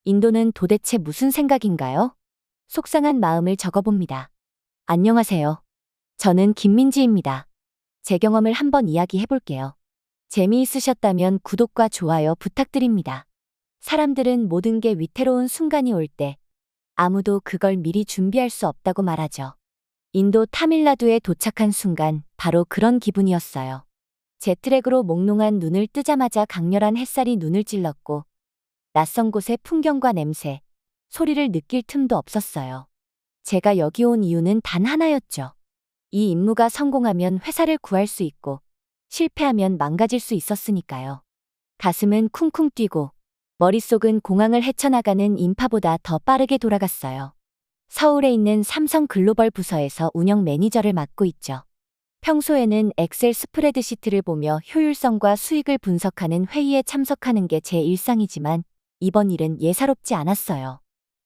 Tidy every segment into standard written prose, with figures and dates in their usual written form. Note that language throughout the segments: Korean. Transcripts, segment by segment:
인도는 도대체 무슨 생각인가요? 속상한 마음을 적어봅니다. 안녕하세요. 저는 김민지입니다. 제 경험을 한번 이야기해 볼게요. 재미있으셨다면 구독과 좋아요 부탁드립니다. 사람들은 모든 게 위태로운 순간이 올 때 아무도 그걸 미리 준비할 수 없다고 말하죠. 인도 타밀나두에 도착한 순간 바로 그런 기분이었어요. 제트랙으로 몽롱한 눈을 뜨자마자 강렬한 햇살이 눈을 찔렀고 낯선 곳의 풍경과 냄새, 소리를 느낄 틈도 없었어요. 제가 여기 온 이유는 단 하나였죠. 이 임무가 성공하면 회사를 구할 수 있고 실패하면 망가질 수 있었으니까요. 가슴은 쿵쿵 뛰고 머릿속은 공항을 헤쳐나가는 인파보다 더 빠르게 돌아갔어요. 서울에 있는 삼성 글로벌 부서에서 운영 매니저를 맡고 있죠. 평소에는 엑셀 스프레드시트를 보며 효율성과 수익을 분석하는 회의에 참석하는 게 제 일상이지만 이번 일은 예사롭지 않았어요.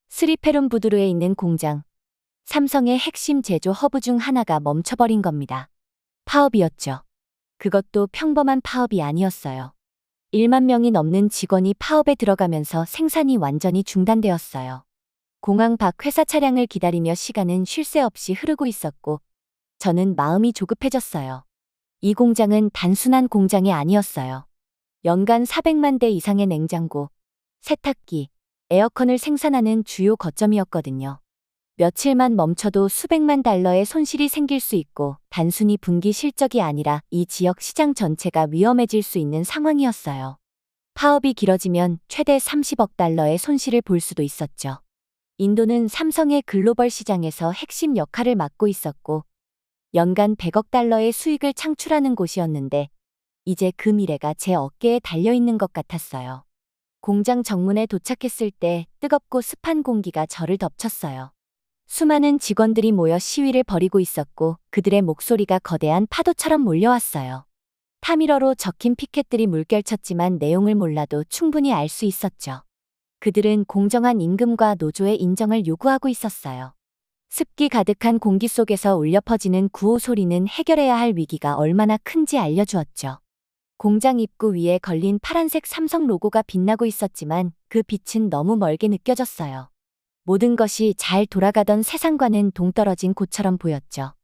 스리페룸부두르에 있는 공장, 삼성의 핵심 제조 허브 중 하나가 멈춰버린 겁니다. 파업이었죠. 그것도 평범한 파업이 아니었어요. 1만 명이 넘는 직원이 파업에 들어가면서 생산이 완전히 중단되었어요. 공항 밖 회사 차량을 기다리며 시간은 쉴 새 없이 흐르고 있었고 저는 마음이 조급해졌어요. 이 공장은 단순한 공장이 아니었어요. 연간 400만 대 이상의 냉장고, 세탁기, 에어컨을 생산하는 주요 거점이었거든요. 며칠만 멈춰도 수백만 달러의 손실이 생길 수 있고 단순히 분기 실적이 아니라 이 지역 시장 전체가 위험해질 수 있는 상황이었어요. 파업이 길어지면 최대 30억 달러의 손실을 볼 수도 있었죠. 인도는 삼성의 글로벌 시장에서 핵심 역할을 맡고 있었고 연간 100억 달러의 수익을 창출하는 곳이었는데 이제 그 미래가 제 어깨에 달려있는 것 같았어요. 공장 정문에 도착했을 때 뜨겁고 습한 공기가 저를 덮쳤어요. 수많은 직원들이 모여 시위를 벌이고 있었고 그들의 목소리가 거대한 파도처럼 몰려왔어요. 타밀어로 적힌 피켓들이 물결쳤지만 내용을 몰라도 충분히 알 수 있었죠. 그들은 공정한 임금과 노조의 인정을 요구하고 있었어요. 습기 가득한 공기 속에서 울려 퍼지는 구호 소리는 해결해야 할 위기가 얼마나 큰지 알려주었죠. 공장 입구 위에 걸린 파란색 삼성 로고가 빛나고 있었지만 그 빛은 너무 멀게 느껴졌어요. 모든 것이 잘 돌아가던 세상과는 동떨어진 곳처럼 보였죠.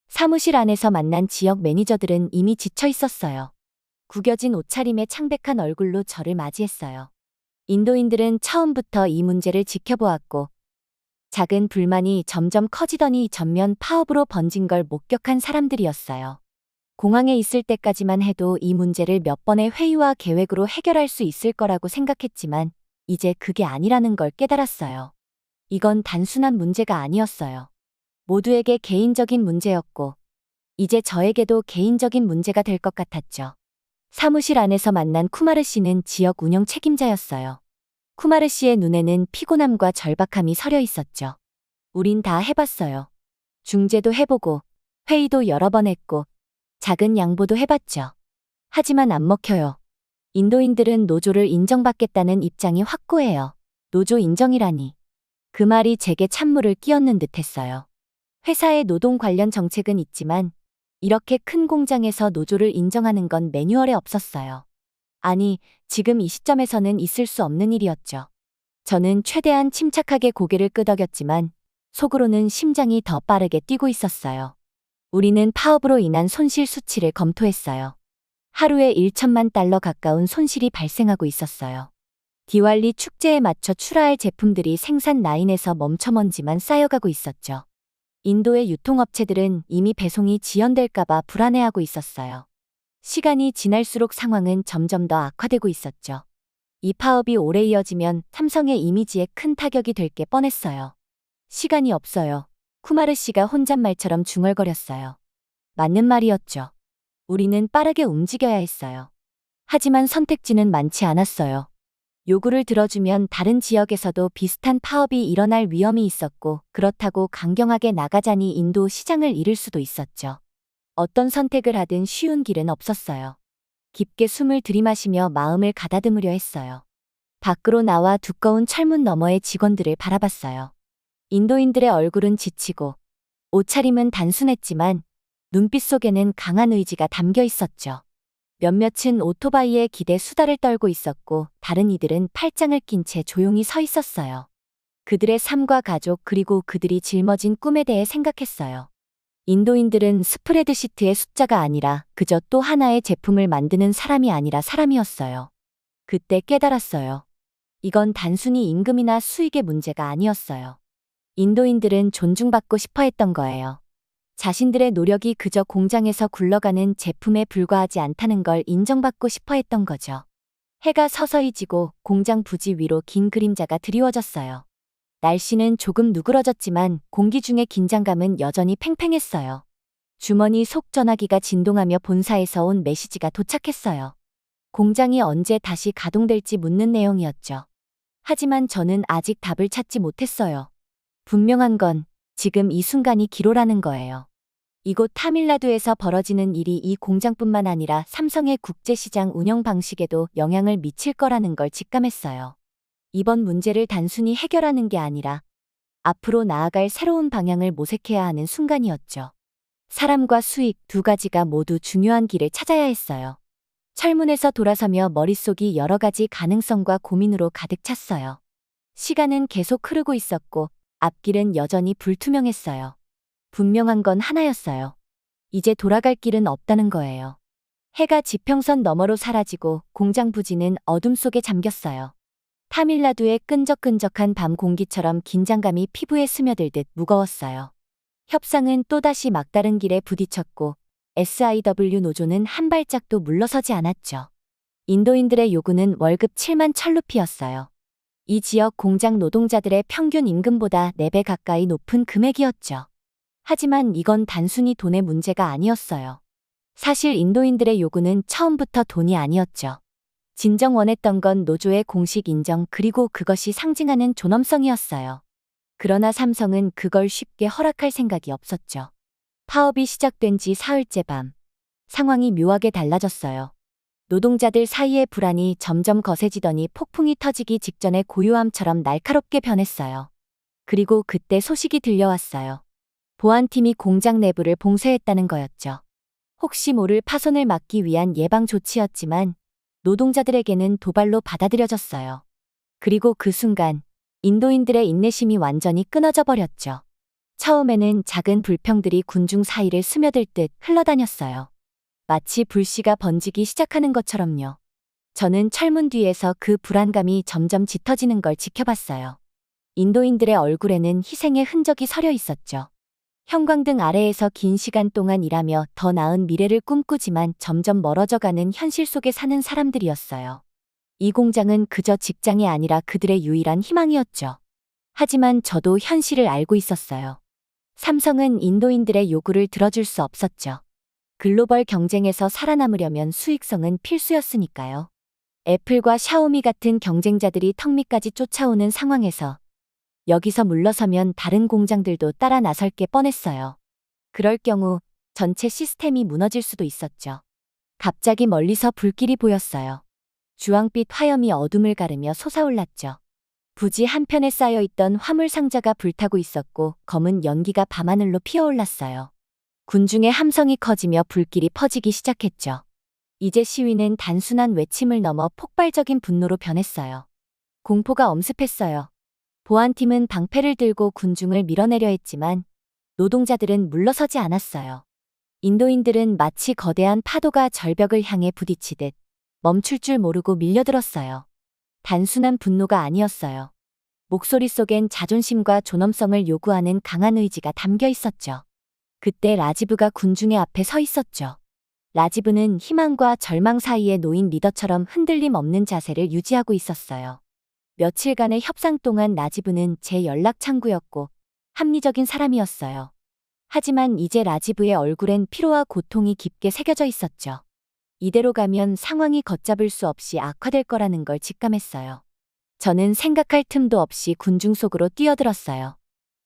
사무실 안에서 만난 지역 매니저들은 이미 지쳐 있었어요. 구겨진 옷차림에 창백한 얼굴로 저를 맞이했어요. 인도인들은 처음부터 이 문제를 지켜보았고 작은 불만이 점점 커지더니 전면 파업으로 번진 걸 목격한 사람들이었어요. 공항에 있을 때까지만 해도 이 문제를 몇 번의 회의와 계획으로 해결할 수 있을 거라고 생각했지만 이제 그게 아니라는 걸 깨달았어요. 이건 단순한 문제가 아니었어요. 모두에게 개인적인 문제였고 이제 저에게도 개인적인 문제가 될 것 같았죠. 사무실 안에서 만난 쿠마르 씨는 지역 운영 책임자였어요. 쿠마르 씨의 눈에는 피곤함과 절박함이 서려 있었죠. 우린 다 해봤어요. 중재도 해보고 회의도 여러 번 했고 작은 양보도 해봤죠. 하지만 안 먹혀요. 인도인들은 노조를 인정받겠다는 입장이 확고해요. 노조 인정이라니. 그 말이 제게 찬물을 끼얹는 듯했어요. 회사의 노동 관련 정책은 있지만 이렇게 큰 공장에서 노조를 인정하는 건 매뉴얼에 없었어요. 아니, 지금 이 시점에서는 있을 수 없는 일이었죠. 저는 최대한 침착하게 고개를 끄덕였지만 속으로는 심장이 더 빠르게 뛰고 있었어요. 우리는 파업으로 인한 손실 수치를 검토했어요. 하루에 1천만 달러 가까운 손실이 발생하고 있었어요. 디왈리 축제에 맞춰 출하할 제품들이 생산 라인에서 멈춰먼지만 쌓여가고 있었죠. 인도의 유통업체들은 이미 배송이 지연될까봐 불안해하고 있었어요. 시간이 지날수록 상황은 점점 더 악화되고 있었죠. 이 파업이 오래 이어지면 삼성의 이미지에 큰 타격이 될 게 뻔했어요. 시간이 없어요. 쿠마르 씨가 혼잣말처럼 중얼거렸어요. 맞는 말이었죠. 우리는 빠르게 움직여야 했어요. 하지만 선택지는 많지 않았어요. 요구를 들어주면 다른 지역에서도 비슷한 파업이 일어날 위험이 있었고 그렇다고 강경하게 나가자니 인도 시장을 잃을 수도 있었죠. 어떤 선택을 하든 쉬운 길은 없었어요. 깊게 숨을 들이마시며 마음을 가다듬으려 했어요. 밖으로 나와 두꺼운 철문 너머의 직원들을 바라봤어요. 인도인들의 얼굴은 지치고 옷차림은 단순했지만 눈빛 속에는 강한 의지가 담겨 있었죠. 몇몇은 오토바이에 기대 수다를 떨고 있었고 다른 이들은 팔짱을 낀 채 조용히 서 있었어요. 그들의 삶과 가족 그리고 그들이 짊어진 꿈에 대해 생각했어요. 인도인들은 스프레드시트의 숫자가 아니라 그저 또 하나의 제품을 만드는 사람이 아니라 사람이었어요. 그때 깨달았어요. 이건 단순히 임금이나 수익의 문제가 아니었어요. 인도인들은 존중받고 싶어 했던 거예요. 자신들의 노력이 그저 공장에서 굴러가는 제품에 불과하지 않다는 걸 인정받고 싶어 했던 거죠. 해가 서서히 지고 공장 부지 위로 긴 그림자가 드리워졌어요. 날씨는 조금 누그러졌지만 공기 중의 긴장감은 여전히 팽팽했어요. 주머니 속 전화기가 진동하며 본사에서 온 메시지가 도착했어요. 공장이 언제 다시 가동될지 묻는 내용이었죠. 하지만 저는 아직 답을 찾지 못했어요. 분명한 건 지금 이 순간이 기로라는 거예요. 이곳 타밀나두에서 벌어지는 일이 이 공장뿐만 아니라 삼성의 국제시장 운영 방식에도 영향을 미칠 거라는 걸 직감했어요. 이번 문제를 단순히 해결하는 게 아니라 앞으로 나아갈 새로운 방향을 모색해야 하는 순간이었죠. 사람과 수익 두 가지가 모두 중요한 길을 찾아야 했어요. 철문에서 돌아서며 머릿속이 여러 가지 가능성과 고민으로 가득 찼어요. 시간은 계속 흐르고 있었고 앞길은 여전히 불투명했어요. 분명한 건 하나였어요. 이제 돌아갈 길은 없다는 거예요. 해가 지평선 너머로 사라지고 공장 부지는 어둠 속에 잠겼어요. 타밀나두의 끈적끈적한 밤 공기처럼 긴장감이 피부에 스며들듯 무거웠어요. 협상은 또다시 막다른 길에 부딪혔고 SIW 노조는 한 발짝도 물러서지 않았죠. 인도인들의 요구는 월급 7만 찰루피였어요. 이 지역 공장 노동자들의 평균 임금보다 4배 가까이 높은 금액이었죠. 하지만 이건 단순히 돈의 문제가 아니었어요. 사실 인도인들의 요구는 처음부터 돈이 아니었죠. 진정 원했던 건 노조의 공식 인정 그리고 그것이 상징하는 존엄성이었어요. 그러나 삼성은 그걸 쉽게 허락할 생각이 없었죠. 파업이 시작된 지 사흘째 밤. 상황이 묘하게 달라졌어요. 노동자들 사이의 불안이 점점 거세지더니 폭풍이 터지기 직전의 고요함처럼 날카롭게 변했어요. 그리고 그때 소식이 들려왔어요. 보안팀이 공장 내부를 봉쇄했다는 거였죠. 혹시 모를 파손을 막기 위한 예방 조치였지만 노동자들에게는 도발로 받아들여졌어요. 그리고 그 순간 인도인들의 인내심이 완전히 끊어져 버렸죠. 처음에는 작은 불평들이 군중 사이를 스며들 듯 흘러다녔어요. 마치 불씨가 번지기 시작하는 것처럼요. 저는 철문 뒤에서 그 불안감이 점점 짙어지는 걸 지켜봤어요. 인도인들의 얼굴에는 희생의 흔적이 서려 있었죠. 형광등 아래에서 긴 시간 동안 일하며 더 나은 미래를 꿈꾸지만 점점 멀어져가는 현실 속에 사는 사람들이었어요. 이 공장은 그저 직장이 아니라 그들의 유일한 희망이었죠. 하지만 저도 현실을 알고 있었어요. 삼성은 인도인들의 요구를 들어줄 수 없었죠. 글로벌 경쟁에서 살아남으려면 수익성은 필수였으니까요. 애플과 샤오미 같은 경쟁자들이 턱 밑까지 쫓아오는 상황에서 여기서 물러서면 다른 공장들도 따라 나설 게 뻔했어요. 그럴 경우 전체 시스템이 무너질 수도 있었죠. 갑자기 멀리서 불길이 보였어요. 주황빛 화염이 어둠을 가르며 솟아올랐죠. 부지 한편에 쌓여있던 화물 상자가 불타고 있었고 검은 연기가 밤하늘로 피어올랐어요. 군중의 함성이 커지며 불길이 퍼지기 시작했죠. 이제 시위는 단순한 외침을 넘어 폭발적인 분노로 변했어요. 공포가 엄습했어요. 보안팀은 방패를 들고 군중을 밀어내려 했지만 노동자들은 물러서지 않았어요. 인도인들은 마치 거대한 파도가 절벽을 향해 부딪히듯 멈출 줄 모르고 밀려들었어요. 단순한 분노가 아니었어요. 목소리 속엔 자존심과 존엄성을 요구하는 강한 의지가 담겨 있었죠. 그때 라지브가 군중의 앞에 서 있었죠. 라지브는 희망과 절망 사이에 놓인 리더처럼 흔들림 없는 자세를 유지하고 있었어요. 며칠간의 협상 동안 라지브는 제 연락 창구였고 합리적인 사람이었어요. 하지만 이제 라지브의 얼굴엔 피로와 고통이 깊게 새겨져 있었죠. 이대로 가면 상황이 걷잡을 수 없이 악화될 거라는 걸 직감했어요. 저는 생각할 틈도 없이 군중 속으로 뛰어들었어요.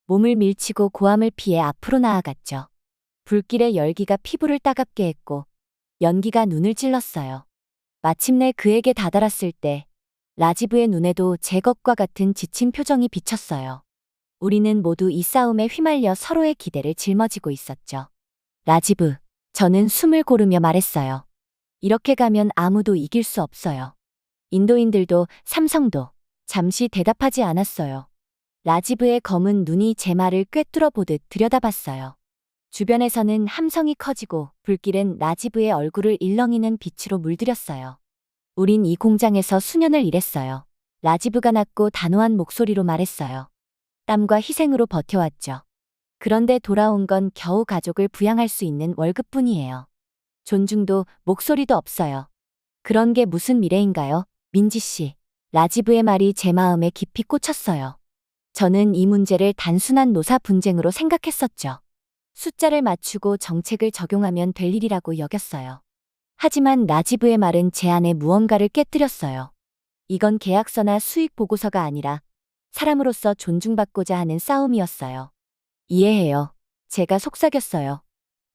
몸을 밀치고 고함을 피해 앞으로 나아갔죠. 불길의 열기가 피부를 따갑게 했고 연기가 눈을 찔렀어요. 마침내 그에게 다다랐을 때 라지브의 눈에도 제 것과 같은 지친 표정이 비쳤어요. 우리는 모두 이 싸움에 휘말려 서로의 기대를 짊어지고 있었죠. 라지브, 저는 숨을 고르며 말했어요. 이렇게 가면 아무도 이길 수 없어요. 인도인들도 삼성도 잠시 대답하지 않았어요. 라지브의 검은 눈이 제 말을 꿰뚫어 보듯 들여다봤어요. 주변에서는 함성이 커지고 불길은 라지브의 얼굴을 일렁이는 빛으로 물들였어요. 우린 이 공장에서 수년을 일했어요. 라지브가 낮고 단호한 목소리로 말했어요. 땀과 희생으로 버텨왔죠. 그런데 돌아온 건 겨우 가족을 부양할 수 있는 월급뿐이에요. 존중도 목소리도 없어요. 그런 게 무슨 미래인가요? 민지 씨. 라지브의 말이 제 마음에 깊이 꽂혔어요. 저는 이 문제를 단순한 노사 분쟁으로 생각했었죠. 숫자를 맞추고 정책을 적용하면 될 일이라고 여겼어요. 하지만 라지브의 말은 제 안에 무언가를 깨뜨렸어요. 이건 계약서나 수익 보고서가 아니라 사람으로서 존중받고자 하는 싸움이었어요. 이해해요. 제가 속삭였어요.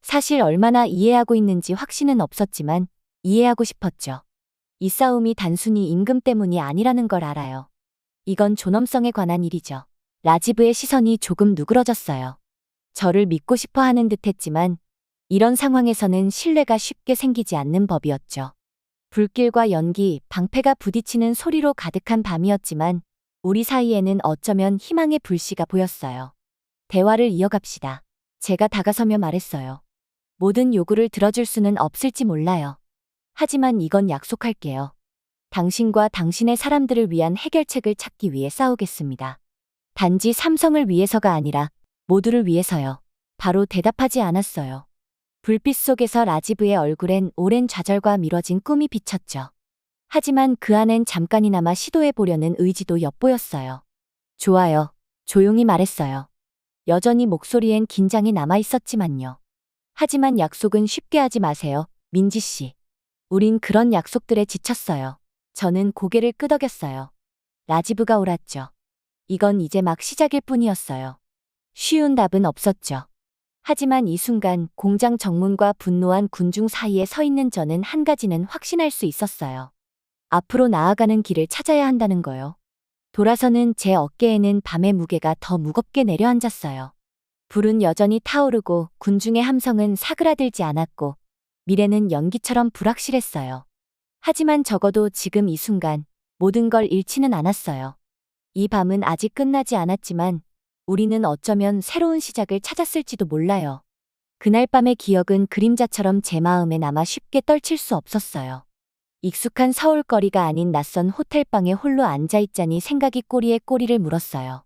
사실 얼마나 이해하고 있는지 확신은 없었지만 이해하고 싶었죠. 이 싸움이 단순히 임금 때문이 아니라는 걸 알아요. 이건 존엄성에 관한 일이죠. 라지브의 시선이 조금 누그러졌어요. 저를 믿고 싶어 하는 듯 했지만 이런 상황에서는 신뢰가 쉽게 생기지 않는 법이었죠. 불길과 연기, 방패가 부딪히는 소리로 가득한 밤이었지만 우리 사이에는 어쩌면 희망의 불씨가 보였어요. 대화를 이어갑시다. 제가 다가서며 말했어요. 모든 요구를 들어줄 수는 없을지 몰라요. 하지만 이건 약속할게요. 당신과 당신의 사람들을 위한 해결책을 찾기 위해 싸우겠습니다. 단지 삼성을 위해서가 아니라 모두를 위해서요. 바로 대답하지 않았어요. 불빛 속에서 라지브의 얼굴엔 오랜 좌절과 미뤄진 꿈이 비쳤죠. 하지만 그 안엔 잠깐이나마 시도해보려는 의지도 엿보였어요. 좋아요. 조용히 말했어요. 여전히 목소리엔 긴장이 남아있었지만요. 하지만 약속은 쉽게 하지 마세요, 민지 씨. 우린 그런 약속들에 지쳤어요. 저는 고개를 끄덕였어요. 라지브가 옳았죠. 이건 이제 막 시작일 뿐이었어요. 쉬운 답은 없었죠. 하지만 이 순간 공장 정문과 분노한 군중 사이에 서 있는 저는 한 가지는 확신할 수 있었어요. 앞으로 나아가는 길을 찾아야 한다는 거요. 돌아서는 제 어깨에는 밤의 무게가 더 무겁게 내려앉았어요. 불은 여전히 타오르고 군중의 함성은 사그라들지 않았고 미래는 연기처럼 불확실했어요. 하지만 적어도 지금 이 순간 모든 걸 잃지는 않았어요. 이 밤은 아직 끝나지 않았지만 우리는 어쩌면 새로운 시작을 찾았을지도 몰라요. 그날 밤의 기억은 그림자처럼 제 마음에 남아 쉽게 떨칠 수 없었어요. 익숙한 서울거리가 아닌 낯선 호텔방에 홀로 앉아있자니 생각이 꼬리에 꼬리를 물었어요.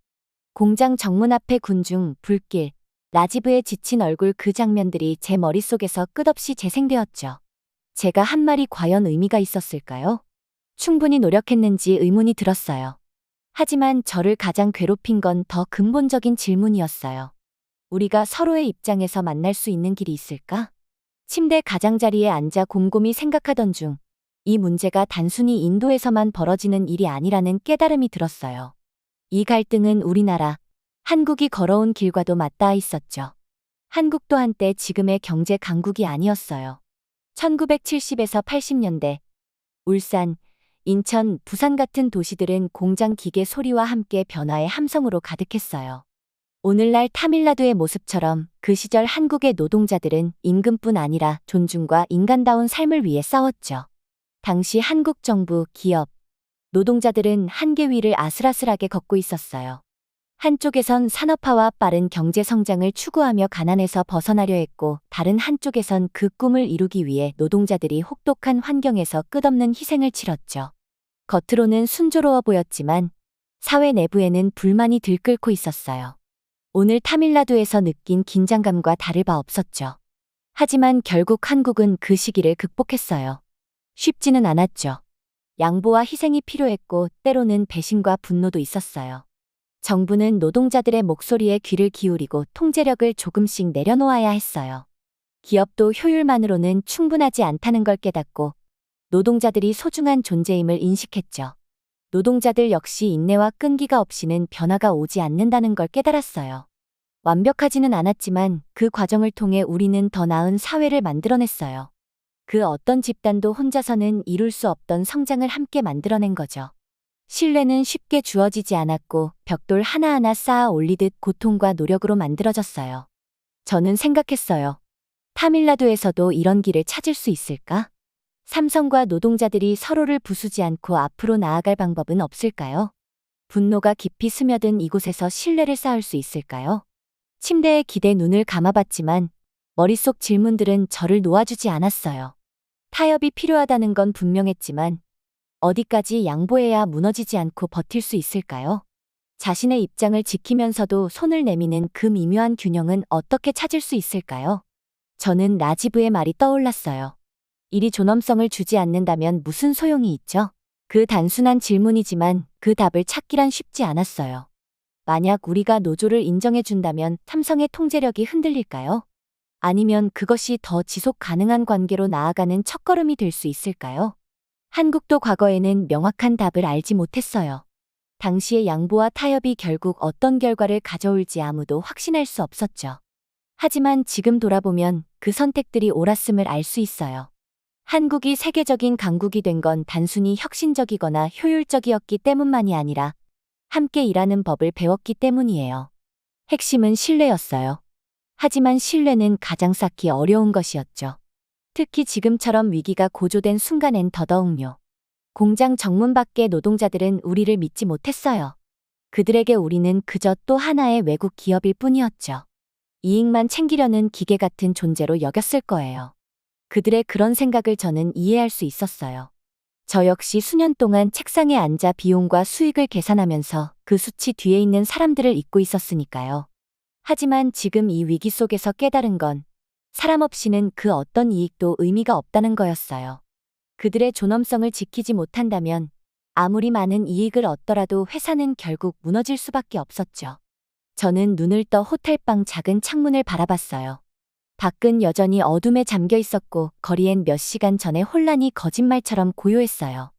공장 정문 앞의 군중, 불길, 라지브의 지친 얼굴 그 장면들이 제 머릿속에서 끝없이 재생되었죠. 제가 한 말이 과연 의미가 있었을까요? 충분히 노력했는지 의문이 들었어요. 하지만 저를 가장 괴롭힌 건 더 근본적인 질문이었어요. 우리가 서로의 입장에서 만날 수 있는 길이 있을까? 침대 가장자리에 앉아 곰곰이 생각하던 중 이 문제가 단순히 인도에서만 벌어지는 일이 아니라는 깨달음이 들었어요. 이 갈등은 우리나라, 한국이 걸어온 길과도 맞닿아 있었죠. 한국도 한때 지금의 경제 강국이 아니었어요. 1970에서 80년대, 울산, 인천, 부산 같은 도시들은 공장 기계 소리와 함께 변화의 함성으로 가득했어요. 오늘날 타밀나두의 모습처럼 그 시절 한국의 노동자들은 임금뿐 아니라 존중과 인간다운 삶을 위해 싸웠죠. 당시 한국 정부, 기업, 노동자들은 한계 위를 아슬아슬하게 걷고 있었어요. 한쪽에선 산업화와 빠른 경제 성장을 추구하며 가난에서 벗어나려 했고 다른 한쪽에선 그 꿈을 이루기 위해 노동자들이 혹독한 환경에서 끝없는 희생을 치렀죠. 겉으로는 순조로워 보였지만 사회 내부에는 불만이 들끓고 있었어요. 오늘 타밀나두에서 느낀 긴장감과 다를 바 없었죠. 하지만 결국 한국은 그 시기를 극복했어요. 쉽지는 않았죠. 양보와 희생이 필요했고 때로는 배신과 분노도 있었어요. 정부는 노동자들의 목소리에 귀를 기울이고 통제력을 조금씩 내려놓아야 했어요. 기업도 효율만으로는 충분하지 않다는 걸 깨닫고 노동자들이 소중한 존재임을 인식했죠. 노동자들 역시 인내와 끈기가 없이는 변화가 오지 않는다는 걸 깨달았어요. 완벽하지는 않았지만 그 과정을 통해 우리는 더 나은 사회를 만들어냈어요. 그 어떤 집단도 혼자서는 이룰 수 없던 성장을 함께 만들어낸 거죠. 신뢰는 쉽게 주어지지 않았고 벽돌 하나하나 쌓아 올리듯 고통과 노력으로 만들어졌어요. 저는 생각했어요. 타밀나두에서도 이런 길을 찾을 수 있을까? 삼성과 노동자들이 서로를 부수지 않고 앞으로 나아갈 방법은 없을까요? 분노가 깊이 스며든 이곳에서 신뢰를 쌓을 수 있을까요? 침대에 기대 눈을 감아봤지만 머릿속 질문들은 저를 놓아주지 않았어요. 타협이 필요하다는 건 분명했지만 어디까지 양보해야 무너지지 않고 버틸 수 있을까요? 자신의 입장을 지키면서도 손을 내미는 그 미묘한 균형은 어떻게 찾을 수 있을까요? 저는 라지브의 말이 떠올랐어요. 일이 존엄성을 주지 않는다면 무슨 소용이 있죠? 그 단순한 질문이지만 그 답을 찾기란 쉽지 않았어요. 만약 우리가 노조를 인정해준다면 삼성의 통제력이 흔들릴까요? 아니면 그것이 더 지속 가능한 관계로 나아가는 첫걸음이 될 수 있을까요? 한국도 과거에는 명확한 답을 알지 못했어요. 당시의 양보와 타협이 결국 어떤 결과를 가져올지 아무도 확신할 수 없었죠. 하지만 지금 돌아보면 그 선택들이 옳았음을 알 수 있어요. 한국이 세계적인 강국이 된 건 단순히 혁신적이거나 효율적이었기 때문만이 아니라 함께 일하는 법을 배웠기 때문이에요. 핵심은 신뢰였어요. 하지만 신뢰는 가장 쌓기 어려운 것이었죠. 특히 지금처럼 위기가 고조된 순간엔 더더욱요. 공장 정문 밖의 노동자들은 우리를 믿지 못했어요. 그들에게 우리는 그저 또 하나의 외국 기업일 뿐이었죠. 이익만 챙기려는 기계 같은 존재로 여겼을 거예요. 그들의 그런 생각을 저는 이해할 수 있었어요. 저 역시 수년 동안 책상에 앉아 비용과 수익을 계산하면서 그 수치 뒤에 있는 사람들을 잊고 있었으니까요. 하지만 지금 이 위기 속에서 깨달은 건 사람 없이는 그 어떤 이익도 의미가 없다는 거였어요. 그들의 존엄성을 지키지 못한다면 아무리 많은 이익을 얻더라도 회사는 결국 무너질 수밖에 없었죠. 저는 눈을 떠 호텔방 작은 창문을 바라봤어요. 밖은 여전히 어둠에 잠겨 있었고 거리엔 몇 시간 전의 혼란이 거짓말처럼 고요했어요.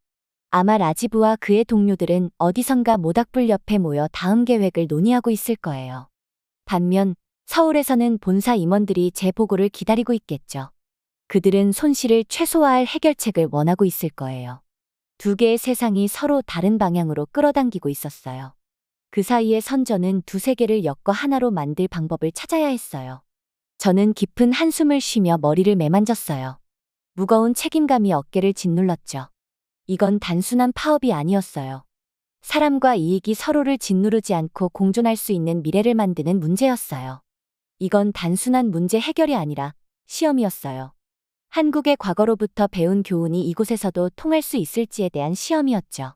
아마 라지브와 그의 동료들은 어디선가 모닥불 옆에 모여 다음 계획을 논의하고 있을 거예요. 반면 서울에서는 본사 임원들이 제 보고를 기다리고 있겠죠. 그들은 손실을 최소화할 해결책을 원하고 있을 거예요. 두 개의 세상이 서로 다른 방향으로 끌어당기고 있었어요. 그 사이에 선저는 두 세계를 엮어 하나로 만들 방법을 찾아야 했어요. 저는 깊은 한숨을 쉬며 머리를 매만졌어요. 무거운 책임감이 어깨를 짓눌렀죠. 이건 단순한 파업이 아니었어요. 사람과 이익이 서로를 짓누르지 않고 공존할 수 있는 미래를 만드는 문제였어요. 이건 단순한 문제 해결이 아니라 시험이었어요. 한국의 과거로부터 배운 교훈이 이곳에서도 통할 수 있을지에 대한 시험이었죠.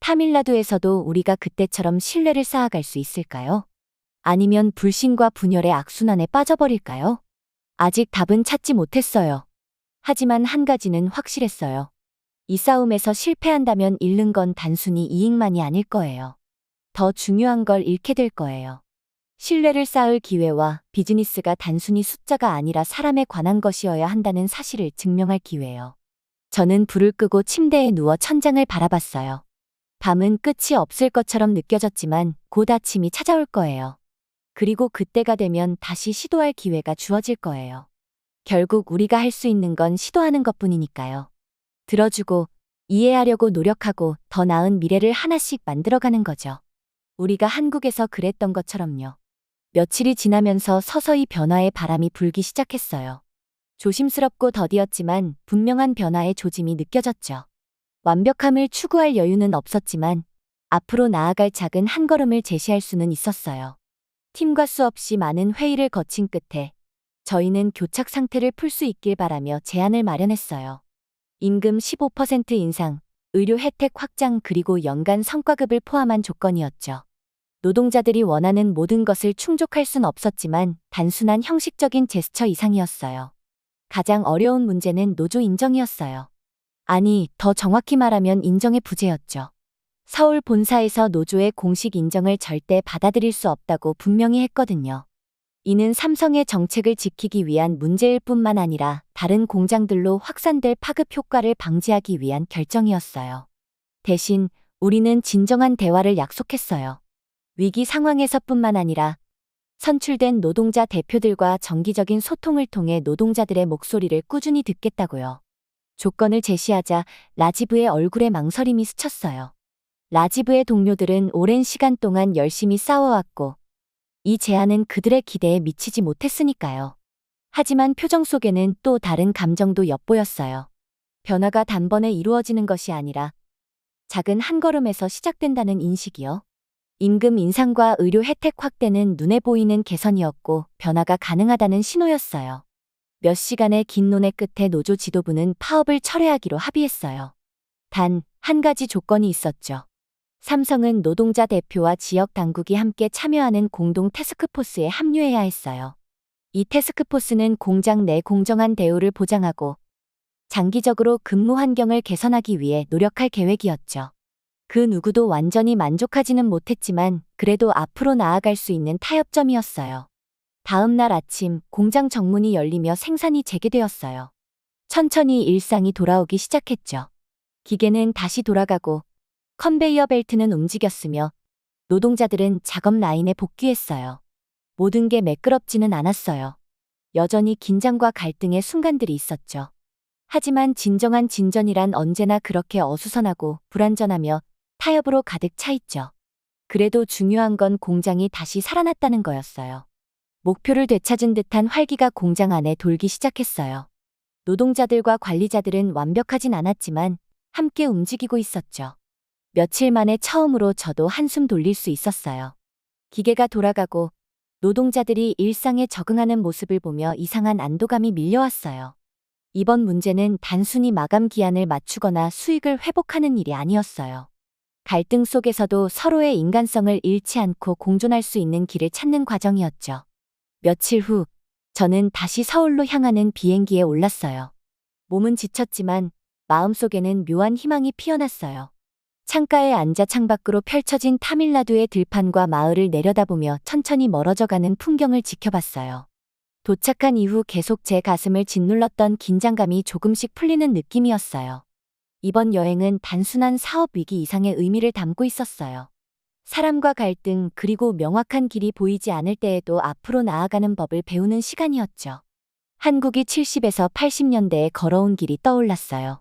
타밀라두에서도 우리가 그때처럼 신뢰를 쌓아갈 수 있을까요? 아니면 불신과 분열의 악순환에 빠져버릴까요? 아직 답은 찾지 못했어요. 하지만 한 가지는 확실했어요. 이 싸움에서 실패한다면 잃는 건 단순히 이익만이 아닐 거예요. 더 중요한 걸 잃게 될 거예요. 신뢰를 쌓을 기회와 비즈니스가 단순히 숫자가 아니라 사람에 관한 것이어야 한다는 사실을 증명할 기회예요. 저는 불을 끄고 침대에 누워 천장을 바라봤어요. 밤은 끝이 없을 것처럼 느껴졌지만 곧 아침이 찾아올 거예요. 그리고 그때가 되면 다시 시도할 기회가 주어질 거예요. 결국 우리가 할 수 있는 건 시도하는 것뿐이니까요. 들어주고, 이해하려고 노력하고 더 나은 미래를 하나씩 만들어가는 거죠. 우리가 한국에서 그랬던 것처럼요. 며칠이 지나면서 서서히 변화의 바람이 불기 시작했어요. 조심스럽고 더디었지만 분명한 변화의 조짐이 느껴졌죠. 완벽함을 추구할 여유는 없었지만 앞으로 나아갈 작은 한 걸음을 제시할 수는 있었어요. 팀과 수없이 많은 회의를 거친 끝에 저희는 교착 상태를 풀 수 있길 바라며 제안을 마련했어요. 임금 15% 인상, 의료 혜택 확장 그리고 연간 성과급을 포함한 조건이었죠. 노동자들이 원하는 모든 것을 충족할 순 없었지만 단순한 형식적인 제스처 이상이었어요. 가장 어려운 문제는 노조 인정이었어요. 아니, 더 정확히 말하면 인정의 부재였죠. 서울 본사에서 노조의 공식 인정을 절대 받아들일 수 없다고 분명히 했거든요. 이는 삼성의 정책을 지키기 위한 문제일 뿐만 아니라 다른 공장들로 확산될 파급 효과를 방지하기 위한 결정이었어요. 대신 우리는 진정한 대화를 약속했어요. 위기 상황에서뿐만 아니라 선출된 노동자 대표들과 정기적인 소통을 통해 노동자들의 목소리를 꾸준히 듣겠다고요. 조건을 제시하자 라지브의 얼굴에 망설임이 스쳤어요. 라지브의 동료들은 오랜 시간 동안 열심히 싸워왔고 이 제안은 그들의 기대에 미치지 못했으니까요. 하지만 표정 속에는 또 다른 감정도 엿보였어요. 변화가 단번에 이루어지는 것이 아니라 작은 한 걸음에서 시작된다는 인식이요. 임금 인상과 의료 혜택 확대는 눈에 보이는 개선이었고 변화가 가능하다는 신호였어요. 몇 시간의 긴 논의 끝에 노조 지도부는 파업을 철회하기로 합의했어요. 단, 한 가지 조건이 있었죠. 삼성은 노동자 대표와 지역 당국이 함께 참여하는 공동 태스크포스에 합류해야 했어요. 이 태스크포스는 공장 내 공정한 대우를 보장하고 장기적으로 근무 환경을 개선하기 위해 노력할 계획이었죠. 그 누구도 완전히 만족하지는 못했지만 그래도 앞으로 나아갈 수 있는 타협점이었어요. 다음 날 아침 공장 정문이 열리며 생산이 재개되었어요. 천천히 일상이 돌아오기 시작했죠. 기계는 다시 돌아가고 컨베이어 벨트는 움직였으며 노동자들은 작업 라인에 복귀했어요. 모든 게 매끄럽지는 않았어요. 여전히 긴장과 갈등의 순간들이 있었죠. 하지만 진정한 진전이란 언제나 그렇게 어수선하고 불완전하며 타협으로 가득 차 있죠. 그래도 중요한 건 공장이 다시 살아났다는 거였어요. 목표를 되찾은 듯한 활기가 공장 안에 돌기 시작했어요. 노동자들과 관리자들은 완벽하진 않았지만 함께 움직이고 있었죠. 며칠 만에 처음으로 저도 한숨 돌릴 수 있었어요. 기계가 돌아가고 노동자들이 일상에 적응하는 모습을 보며 이상한 안도감이 밀려왔어요. 이번 문제는 단순히 마감 기한을 맞추거나 수익을 회복하는 일이 아니었어요. 갈등 속에서도 서로의 인간성을 잃지 않고 공존할 수 있는 길을 찾는 과정이었죠. 며칠 후, 저는 다시 서울로 향하는 비행기에 올랐어요. 몸은 지쳤지만 마음속에는 묘한 희망이 피어났어요. 창가에 앉아 창밖으로 펼쳐진 타밀나두의 들판과 마을을 내려다보며 천천히 멀어져가는 풍경을 지켜봤어요. 도착한 이후 계속 제 가슴을 짓눌렀던 긴장감이 조금씩 풀리는 느낌이었어요. 이번 여행은 단순한 사업 위기 이상의 의미를 담고 있었어요. 사람과 갈등 그리고 명확한 길이 보이지 않을 때에도 앞으로 나아가는 법을 배우는 시간이었죠. 한국이 70에서 80년대에 걸어온 길이 떠올랐어요.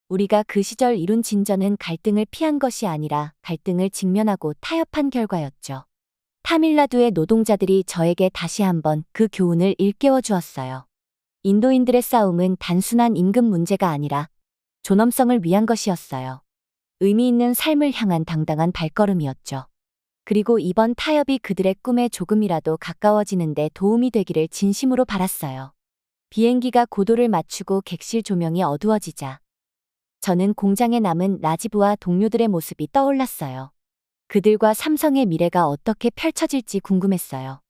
우리가 그 시절 이룬 진전은 갈등을 피한 것이 아니라 갈등을 직면하고 타협한 결과였죠. 타밀나두의 노동자들이 저에게 다시 한번 그 교훈을 일깨워 주었어요. 인도인들의 싸움은 단순한 임금 문제가 아니라 존엄성을 위한 것이었어요. 의미 있는 삶을 향한 당당한 발걸음이었죠. 그리고 이번 타협이 그들의 꿈에 조금이라도 가까워지는 데 도움이 되기를 진심으로 바랐어요. 비행기가 고도를 맞추고 객실 조명이 어두워지자 저는 공장에 남은 라지브와 동료들의 모습이 떠올랐어요. 그들과 삼성의 미래가 어떻게 펼쳐질지 궁금했어요.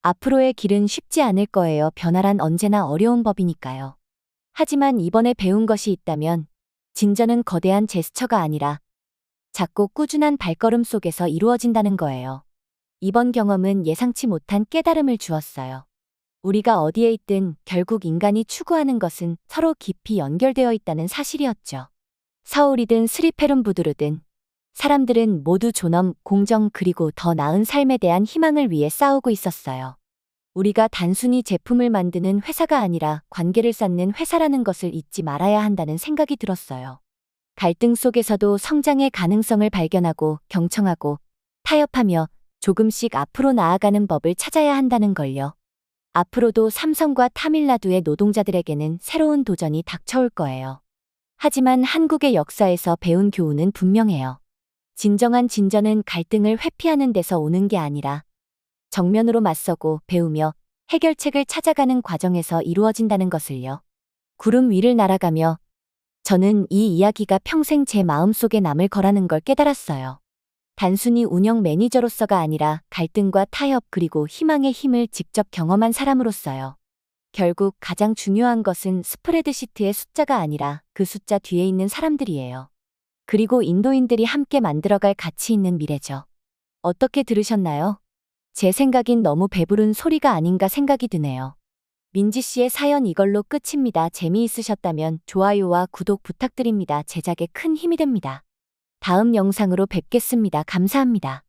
앞으로의 길은 쉽지 않을 거예요. 변화란 언제나 어려운 법이니까요. 하지만 이번에 배운 것이 있다면 진전은 거대한 제스처가 아니라 작고 꾸준한 발걸음 속에서 이루어진다는 거예요. 이번 경험은 예상치 못한 깨달음을 주었어요. 우리가 어디에 있든 결국 인간이 추구하는 것은 서로 깊이 연결되어 있다는 사실이었죠. 서울이든 스리페룸부두르든 사람들은 모두 존엄, 공정 그리고 더 나은 삶에 대한 희망을 위해 싸우고 있었어요. 우리가 단순히 제품을 만드는 회사가 아니라 관계를 쌓는 회사라는 것을 잊지 말아야 한다는 생각이 들었어요. 갈등 속에서도 성장의 가능성을 발견하고 경청하고 타협하며 조금씩 앞으로 나아가는 법을 찾아야 한다는 걸요. 앞으로도 삼성과 타밀나두의 노동자들에게는 새로운 도전이 닥쳐올 거예요. 하지만 한국의 역사에서 배운 교훈은 분명해요. 진정한 진전은 갈등을 회피하는 데서 오는 게 아니라 정면으로 맞서고 배우며 해결책을 찾아가는 과정에서 이루어진다는 것을요. 구름 위를 날아가며 저는 이 이야기가 평생 제 마음속에 남을 거라는 걸 깨달았어요. 단순히 운영 매니저로서가 아니라 갈등과 타협 그리고 희망의 힘을 직접 경험한 사람으로서요. 결국 가장 중요한 것은 스프레드시트의 숫자가 아니라 그 숫자 뒤에 있는 사람들이에요. 그리고 인도인들이 함께 만들어갈 가치 있는 미래죠. 어떻게 들으셨나요? 제 생각인 너무 배부른 소리가 아닌가 생각이 드네요. 민지 씨의 사연 이걸로 끝입니다. 재미있으셨다면 좋아요와 구독 부탁드립니다. 제작에 큰 힘이 됩니다. 다음 영상으로 뵙겠습니다. 감사합니다.